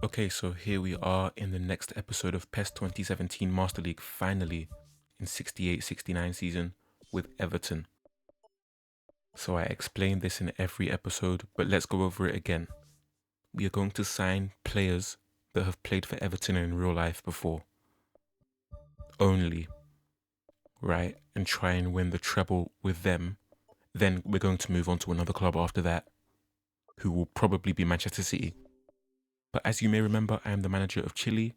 Okay, so here we are in the next episode of PES 2017 Master League, finally in 68-69 season with Everton. So I explained this in every episode, but let's go over it again. We are going to sign players that have played for Everton in real life before. Only. Right? And try and win the treble with them. Then we're going to move on to another club after that, who will probably be Manchester City. But as you may remember, I am the manager of Chile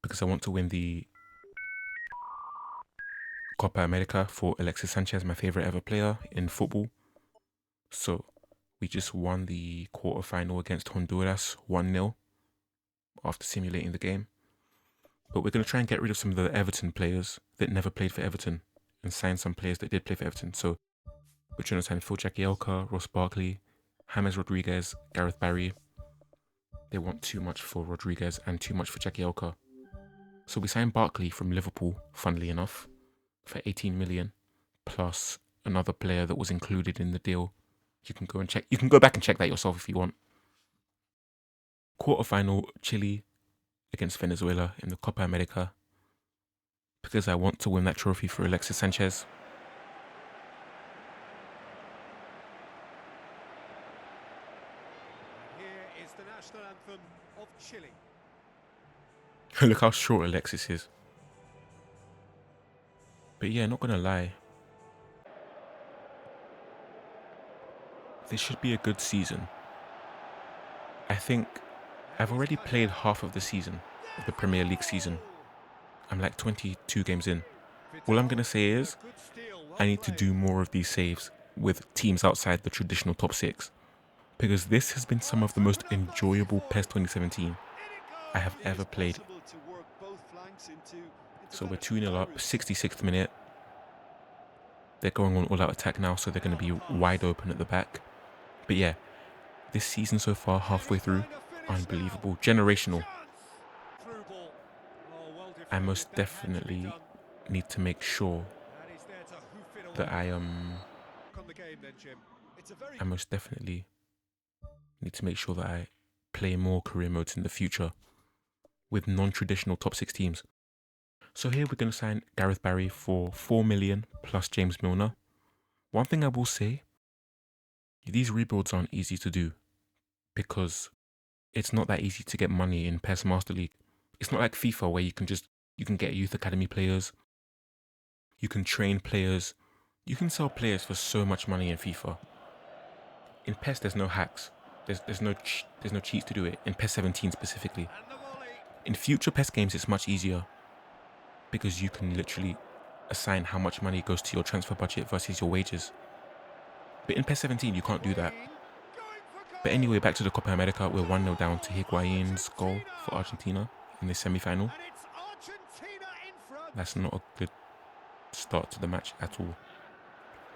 because I want to win the Copa America for Alexis Sanchez, my favorite ever player in football. So we just won the quarterfinal against Honduras 1-0 after simulating the game. But we're going to try and get rid of some of the Everton players that never played for Everton and sign some players that did play for Everton. So we're trying to sign Phil Jagielka, Ross Barkley, James Rodriguez, Gareth Barry. They want too much for Rodriguez and too much for Jagielka. So we signed Barkley from Liverpool, funnily enough, for 18 million, plus another player that was included in the deal. You can go and check. You can go back and check that yourself if you want. Quarterfinal, Chile against Venezuela in the Copa America, because I want to win that trophy for Alexis Sanchez. Here is the national anthem of Chile. Look how short Alexis is. But yeah, not gonna lie, this should be a good season. I think I've already played half of the season, of the Premier League season. I'm like 22 games in. All I'm gonna say is, I need to do more of these saves with teams outside the traditional top 6. Because this has been some of the most enjoyable PES 2017 I have ever played. So we're 2-0 up, 66th minute. They're going on all-out attack now, so they're going to be wide open at the back. But yeah, this season so far, halfway through, unbelievable, generational. I most definitely need to make sure that I most definitely need to make sure that I play more career modes in the future with non-traditional top 6 teams. So here we're going to sign Gareth Barry for 4 million plus James Milner. One thing I will say, these rebuilds aren't easy to do because it's not that easy to get money in PES Master League. It's not like FIFA where you can get youth academy players, you can train players, you can sell players for so much money in FIFA. In PES there's no hacks. There's no cheats to do it, in PES 17 specifically. In future PES games it's much easier because you can literally assign how much money goes to your transfer budget versus your wages. But in PES 17 you can't do that. But anyway, back to the Copa America, we're 1-0 down to Higuain's goal for Argentina in the semi-final. That's not a good start to the match at all.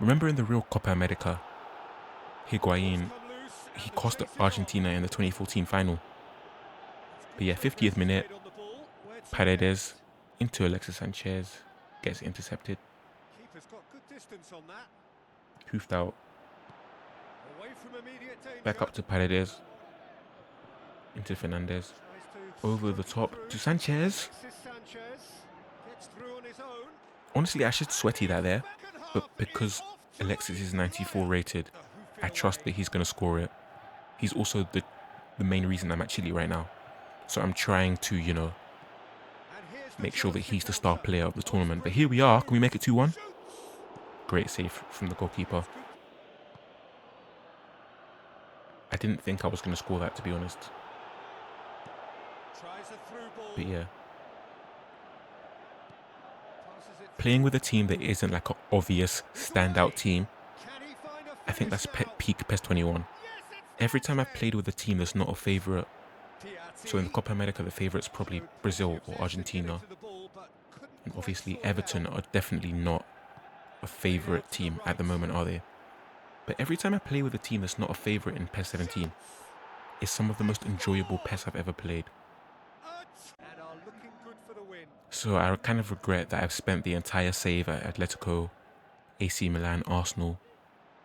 Remember in the real Copa America, Higuain, he cost Argentina in the 2014 final. But yeah, 50th minute, Paredes into Alexis Sanchez, gets intercepted. Hoofed out. Back up to Paredes. Into Fernandez. Over the top to Sanchez. Honestly, I should sweaty that there. But because Alexis is 94 rated, I trust that he's going to score it. He's also the main reason I'm at Chile right now. So I'm trying to, make sure that he's the star player of the tournament. But here we are. Can we make it 2-1? Great save from the goalkeeper. I didn't think I was going to score that, to be honest. But yeah. Playing with a team that isn't like an obvious standout team, I think that's peak PES 21. Every time I've played with a team that's not a favourite, so in the Copa America the favourite's probably Brazil or Argentina. And obviously Everton are definitely not a favourite team at the moment, are they? But every time I play with a team that's not a favourite in PES 17, it's some of the most enjoyable PES I've ever played. So I kind of regret that I've spent the entire save at Atletico, AC Milan, Arsenal,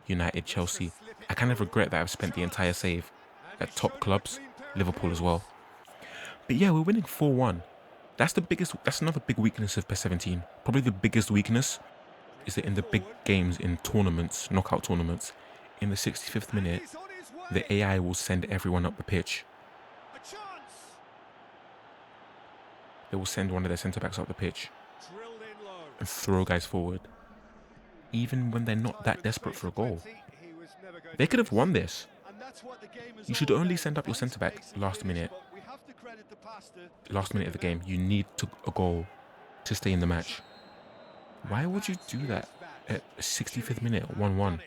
United, Chelsea. I kind of regret that I've spent the entire save at top clubs Liverpool as well. But yeah, we're winning 4-1. That's another big weakness of PES 17. Probably the biggest weakness is that in the big games, in tournaments, knockout tournaments, in the 65th minute, the AI will send everyone up the pitch. They will send one of their centre-backs up the pitch and throw guys forward. Even when they're not that desperate for a goal. They could have won this. You should only send up your centre-back last minute. Last minute of the game. You need a goal to stay in the match. Why would you do that at 65th minute, 1-1?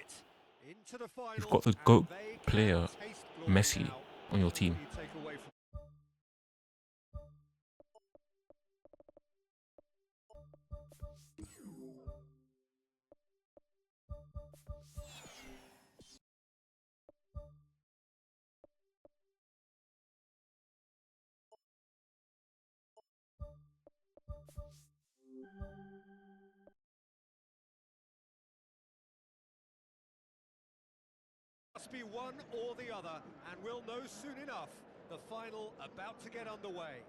You've got the GOAT player, Messi, on your team. Must be one or the other, and we'll know soon enough. The final about to get underway.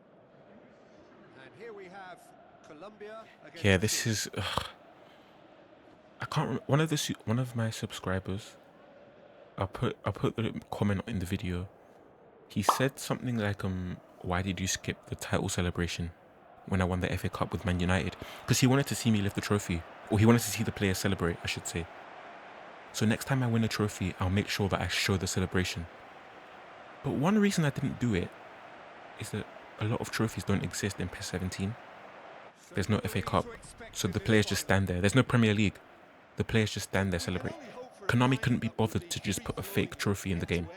And here we have Colombia against Yeah, this is. I can't remember. One of my subscribers. I put the comment in the video. He said something like, why did you skip the title celebration when I won the FA Cup with Man United? Because he wanted to see me lift the trophy, or he wanted to see the players celebrate, I should say. So next time I win a trophy, I'll make sure that I show the celebration. But one reason I didn't do it is that a lot of trophies don't exist in PES 17. There's no FA Cup, so the players just stand there. There's no Premier League. The players just stand there, celebrate. Konami couldn't be bothered to just put a fake trophy in the game.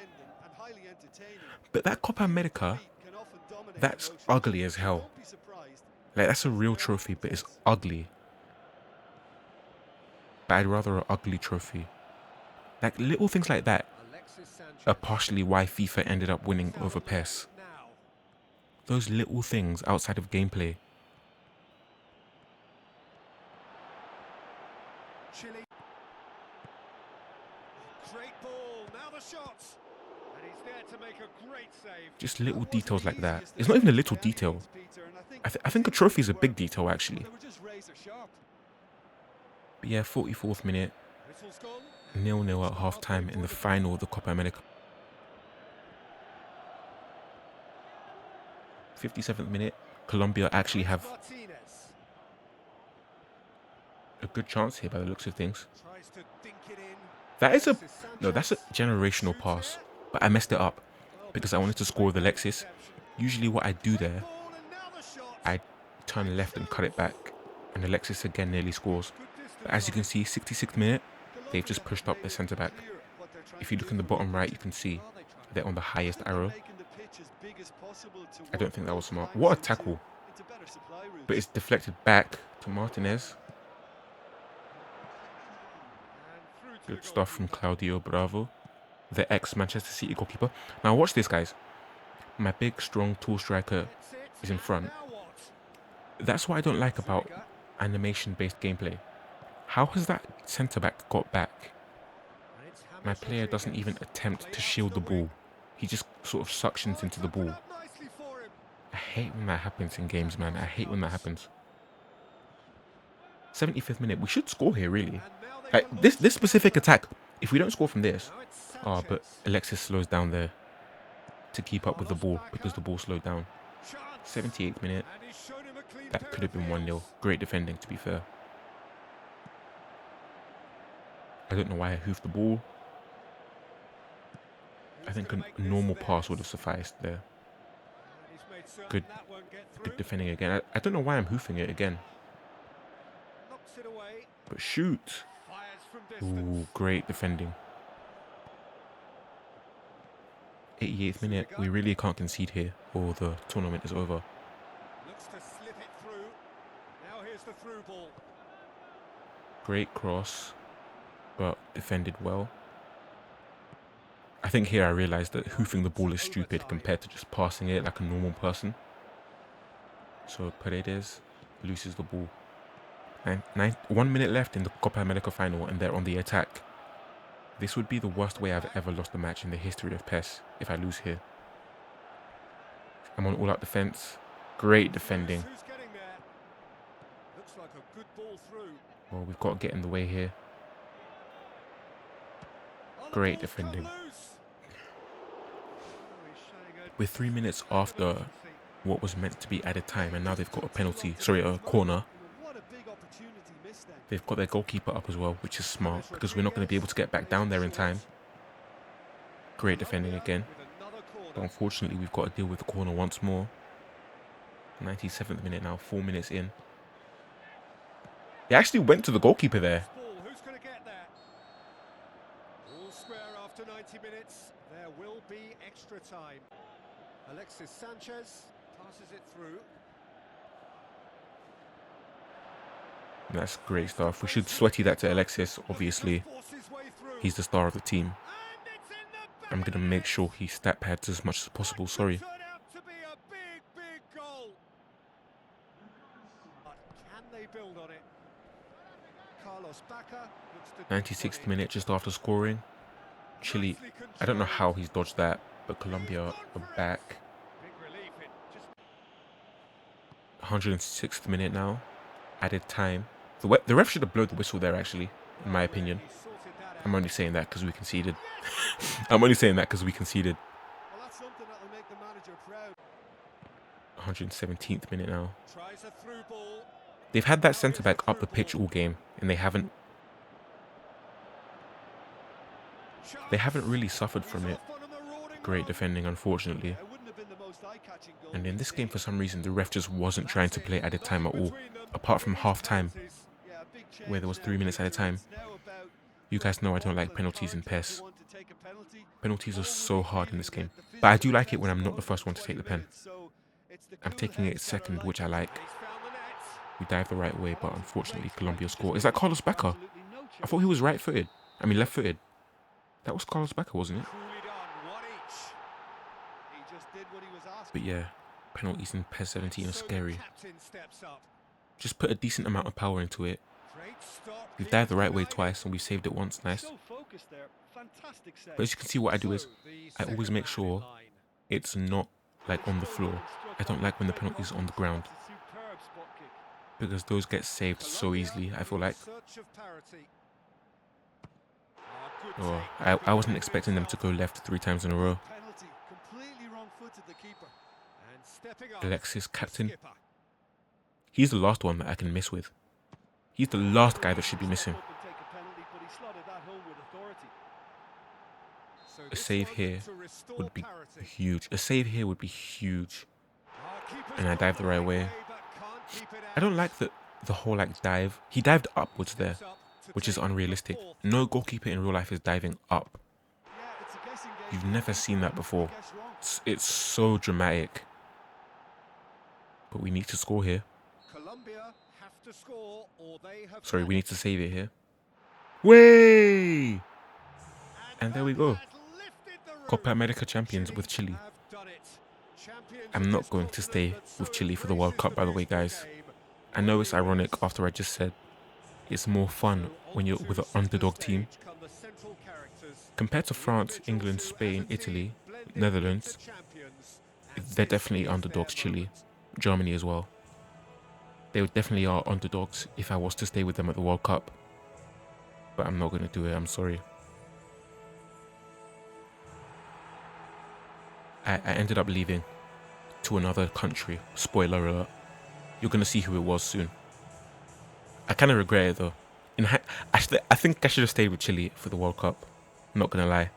But that Copa America, that's ugly as hell. Like, that's a real trophy, but it's ugly. But I'd rather an ugly trophy. Like, little things like that are partially why FIFA ended up winning over PES. Those little things outside of gameplay. Chile. Great ball. Now the shot. And he's there to make a great save. Just little details like that. It's not even a little detail. I think a trophy is a big detail, actually. But yeah, 44th minute. 0-0 at half-time in the final of the Copa America. 57th minute. Colombia actually have a good chance here by the looks of things. That's a generational pass, but I messed it up because I wanted to score with Alexis. Usually what I do there, I turn left and cut it back, and Alexis again nearly scores. But as you can see, 66th minute, they've just pushed up their centre-back. If you look in the bottom right, you can see they're on the highest arrow. I don't think that was smart. What a tackle. But it's deflected back to Martinez. Good stuff from Claudio Bravo, the ex-Manchester City goalkeeper. Now watch this, guys. My big, strong, tall striker is in front. That's what I don't like about animation-based gameplay. How has that centre-back got back? My player doesn't even attempt to shield the ball. He just sort of suctions into the ball. I hate when that happens in games, man. I hate when that happens. 75th minute. We should score here, really. Like, this specific attack, if we don't score from this... Oh, but Alexis slows down there to keep up with the ball because the ball slowed down. 78th minute. That could have been 1-0. Great defending, to be fair. I don't know why I hoofed the ball. I think a normal pass would have sufficed there. Good defending again. I don't know why I'm hoofing it again. But shoot. Ooh, great defending. 88th minute. We really can't concede here or the tournament is over. Looks to slip it through. Now here's the through ball. Great cross, but defended well. I think here I realised that hoofing the ball is stupid compared to just passing it like a normal person. So Paredes loses the ball. 1 minute left in the Copa America final and they're on the attack. This would be the worst way I've ever lost a match in the history of PES if I lose here. I'm on all-out defense. Great defending. Who's getting there? Looks like a good ball through. Well, we've got to get in the way here. Oh, the Great ball's come defending. loose. Oh, he's showing a We're 3 minutes after apathy. what was meant to be added time, and now they've got a penalty. Sorry, a corner. What a big opportunity missed then. They've got their goalkeeper up as well, which is smart because we're not going to be able to get back down there in time. Great defending again. With another But corner. unfortunately, we've got to deal with the corner once more. 97th minute now, 4 minutes in. They actually went to the goalkeeper there. Ball, who's going to get there? All square after 90 minutes. There will be extra time. Alexis Sanchez passes it through. That's great stuff. We should sweaty that to Alexis, obviously. Forces his way through. He's the star of the team. And it's in the back I'm of going to the make net. sure he stat pads as much as possible. That could Sorry. turn out to be a big, big goal. But can they build on it? Carlos Bacca looks to 96th minute, just after scoring. Chile, I don't know how he's dodged that, but Colombia are back. Big relief. It just 106th minute now. Added time. The ref should have blown the whistle there, actually, in my opinion. he sorted that out. I'm only saying that because we conceded. I'm only saying that because we conceded. Well, that's something that will make the manager proud. 117th minute now. Tries a through ball. They've had that centre-back up the pitch all game, and they haven't really suffered from it. Great defending, unfortunately. And in this game, for some reason, the ref just wasn't trying to play added time at all, apart from half-time, where there was 3 minutes added time. You guys know I don't like penalties in PES. Penalties are so hard in this game. But I do like it when I'm not the first one to take the pen. I'm taking it second, which I like. We dive the right way, but unfortunately, Colombia score. Is that Carlos Bacca? I thought he was right-footed. I mean, left-footed. That was Carlos Bacca, wasn't it? But yeah, penalties in PES 17 are scary. Just put a decent amount of power into it. We've dived the right way twice and we saved it once, nice. But as you can see, what I do is, I always make sure it's not like on the floor. I don't like when the penalty's on the ground, because those get saved so easily, I feel like. Oh, I wasn't expecting them to go left 3 times in a row. Alexis, captain. He's the last one that I can miss with. He's the last guy that should be missing. A save here would be huge. A save here would be huge. And I dived the right way. I don't like the whole like dive. He dived upwards there, which is unrealistic. No goalkeeper in real life is diving up. You've never seen that before. It's so dramatic. But we need to score here. Sorry, we need to save it here. Way! And there we go. Copa America champions with Chile. I'm not going to stay with Chile for the World Cup, by the way, guys. I know it's ironic after I just said it's more fun when you're with an underdog team. Compared to France, England, Spain, Italy, Netherlands, they're definitely underdogs, Chile. Germany as well. They definitely are underdogs if I was to stay with them at the World Cup. But I'm not going to do it, I'm sorry. I ended up leaving to another country. Spoiler alert. You're going to see who it was soon. I kind of regret it though. I think I should have stayed with Chile for the World Cup. I'm not going to lie.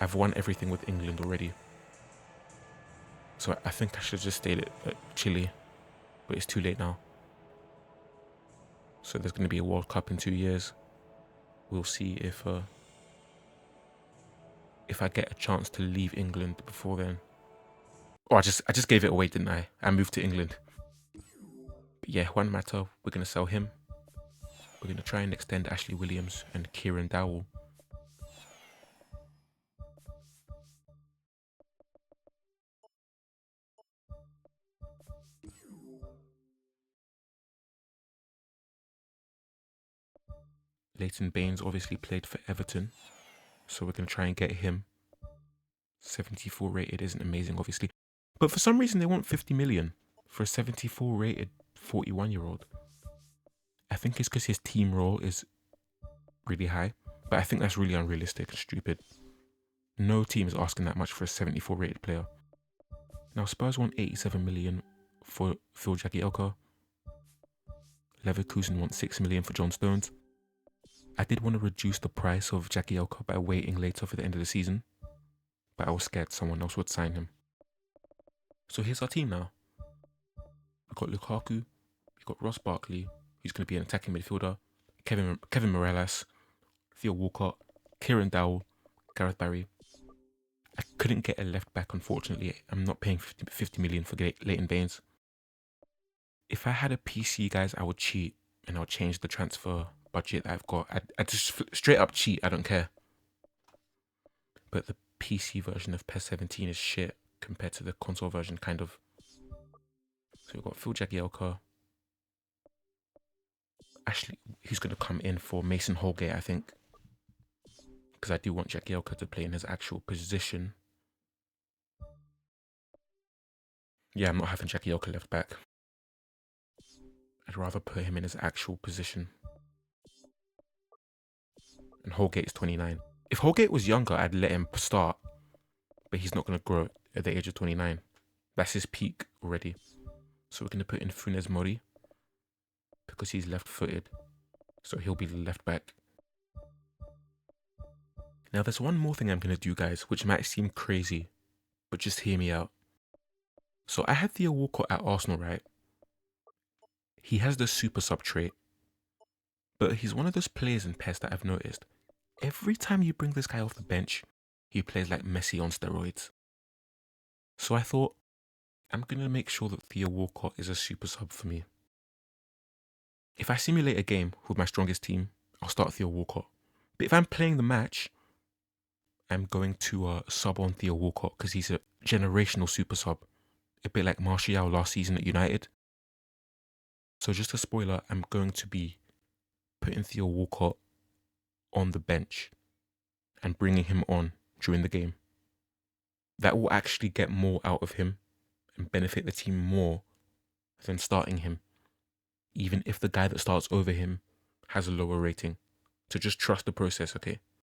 I've won everything with England already. So I think I should have just stayed at Chile. But it's too late now. So there's going to be a World Cup in 2 years. We'll see if I get a chance to leave England before then. Oh, I just gave it away, didn't I? I moved to England. But yeah, Juan Mata, we're going to sell him. We're going to try and extend Ashley Williams and Kieran Dowell. Leighton Baines obviously played for Everton, so we're going to try and get him. 74 rated isn't amazing, obviously. But for some reason, they want 50 million for a 74 rated 41-year-old. I think it's because his team role is really high, but I think that's really unrealistic and stupid. No team is asking that much for a 74 rated player. Now, Spurs want 87 million for Phil Jagielka. Leverkusen want 6 million for John Stones. I did want to reduce the price of Jagielka by waiting later for the end of the season, but I was scared someone else would sign him. So here's our team now. We've got Lukaku, we've got Ross Barkley, who's going to be an attacking midfielder, Kevin Morales, Theo Walcott, Kieran Dowell, Gareth Barry. I couldn't get a left back, unfortunately. I'm not paying 50 million for Leighton Baines. If I had a PC, guys, I would cheat and I would change the transfer budget that I've got. I'd just straight up cheat, I don't care. But the PC version of PES 17 is shit compared to the console version, kind of. So we've got Phil Jagielka. Actually, who's going to come in for Mason Holgate, I think. Because I do want Jagielka to play in his actual position. Yeah, I'm not having Jagielka left back. I'd rather put him in his actual position. And Holgate is 29. If Holgate was younger, I'd let him start. But he's not going to grow at the age of 29. That's his peak already. So we're going to put in Funes Mori. Because he's left-footed. So he'll be the left back. Now there's one more thing I'm going to do, guys, which might seem crazy. But just hear me out. So I had Theo Walcott at Arsenal, right? He has the super sub trait. But he's one of those players in PES that I've noticed. Every time you bring this guy off the bench, he plays like Messi on steroids. So I thought, I'm going to make sure that Theo Walcott is a super sub for me. If I simulate a game with my strongest team, I'll start Theo Walcott. But if I'm playing the match, I'm going to sub on Theo Walcott because he's a generational super sub. A bit like Martial last season at United. So just a spoiler, I'm going to be putting Theo Walcott on the bench and bringing him on during the game. That will actually get more out of him and benefit the team more than starting him, even if the guy that starts over him has a lower rating. So just trust the process, okay?